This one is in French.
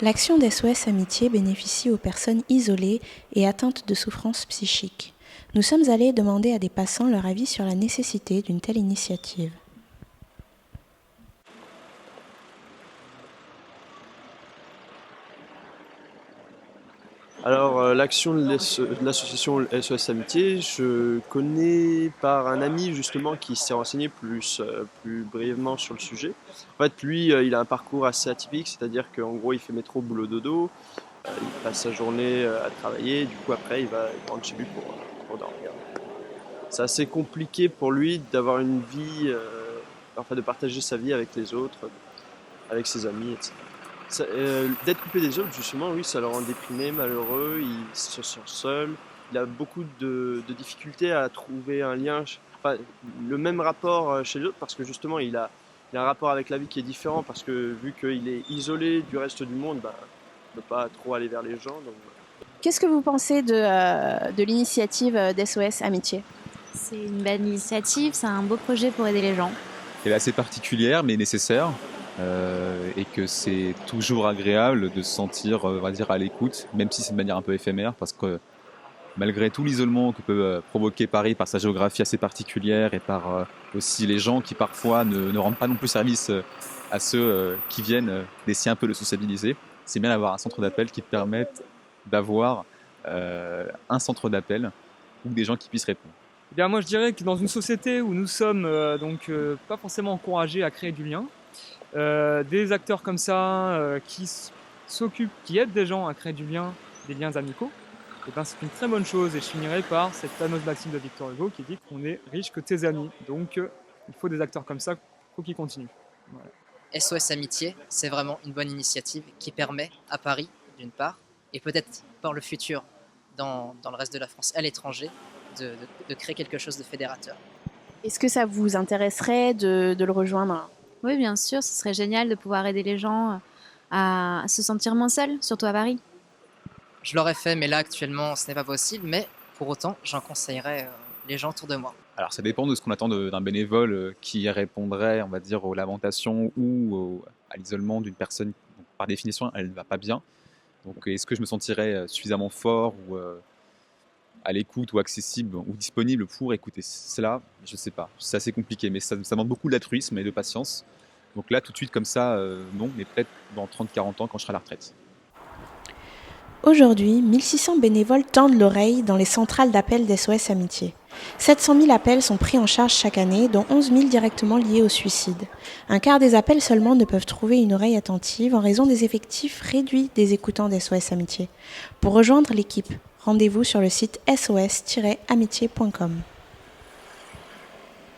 L'action d'SOS Amitié bénéficie aux personnes isolées et atteintes de souffrances psychiques. Nous sommes allés demander à des passants leur avis sur la nécessité d'une telle initiative. Alors, l'action de l'association SOS Amitié, je connais par un ami justement qui s'est renseigné plus brièvement sur le sujet. En fait, lui, il a un parcours assez atypique, c'est-à-dire qu'en gros, il fait métro, boulot, dodo, il passe sa journée à travailler, du coup, après, il rentre chez lui pour dormir. C'est assez compliqué pour lui d'avoir une vie, enfin, de partager sa vie avec les autres, avec ses amis, etc. D'être coupé des autres, justement, oui, ça le rend déprimé, malheureux, il se sent seul, il a beaucoup de difficultés à trouver un lien, enfin, le même rapport chez les autres, parce que justement, il a un rapport avec la vie qui est différent, parce que vu qu'il est isolé du reste du monde, bah, il ne peut pas trop aller vers les gens. Donc... Qu'est-ce que vous pensez de l'initiative d'SOS Amitié ? C'est une belle initiative, c'est un beau projet pour aider les gens. Elle est assez particulière mais nécessaire et que c'est toujours agréable de se sentir on va dire, à l'écoute, même si c'est de manière un peu éphémère parce que malgré tout l'isolement que peut provoquer Paris par sa géographie assez particulière et par aussi les gens qui parfois ne rendent pas non plus service à ceux qui viennent d'essayer un peu de sociabiliser, c'est bien d'avoir un centre d'appel qui te permette d'avoir un centre d'appel ou des gens qui puissent répondre. Eh bien, moi, je dirais que dans une société où nous sommes pas forcément encouragés à créer du lien, des acteurs comme ça qui s'occupent, qui aident des gens à créer du lien, des liens amicaux, eh ben, c'est une très bonne chose. Et je finirai par cette fameuse maxime de Victor Hugo qui dit qu'on est riche que tes amis. Donc, il faut des acteurs comme ça, il faut qu'ils continuent. Voilà. SOS Amitié, c'est vraiment une bonne initiative qui permet à Paris, d'une part, et peut-être par le futur dans le reste de la France, à l'étranger, de créer quelque chose de fédérateur. Est-ce que ça vous intéresserait de le rejoindre ? Oui, bien sûr, ce serait génial de pouvoir aider les gens à se sentir moins seuls, surtout à Paris. Je l'aurais fait, mais là, actuellement, ce n'est pas possible. Mais pour autant, j'en conseillerais les gens autour de moi. Alors ça dépend de ce qu'on attend d'un bénévole qui répondrait, on va dire, aux lamentations ou à l'isolement d'une personne. Donc, par définition, elle ne va pas bien. Donc est-ce que je me sentirais suffisamment fort ou à l'écoute ou accessible ou disponible pour écouter cela? Je ne sais pas. C'est assez compliqué, mais ça demande beaucoup d'altruisme et de patience. Donc là, tout de suite comme ça, non, mais peut-être dans 30-40 ans quand je serai à la retraite. Aujourd'hui, 1600 bénévoles tendent l'oreille dans les centrales d'appel d'SOS Amitié. 700 000 appels sont pris en charge chaque année, dont 11 000 directement liés au suicide. Un quart des appels seulement ne peuvent trouver une oreille attentive en raison des effectifs réduits des écoutants d'SOS Amitié. Pour rejoindre l'équipe, rendez-vous sur le site sos-amitié.com.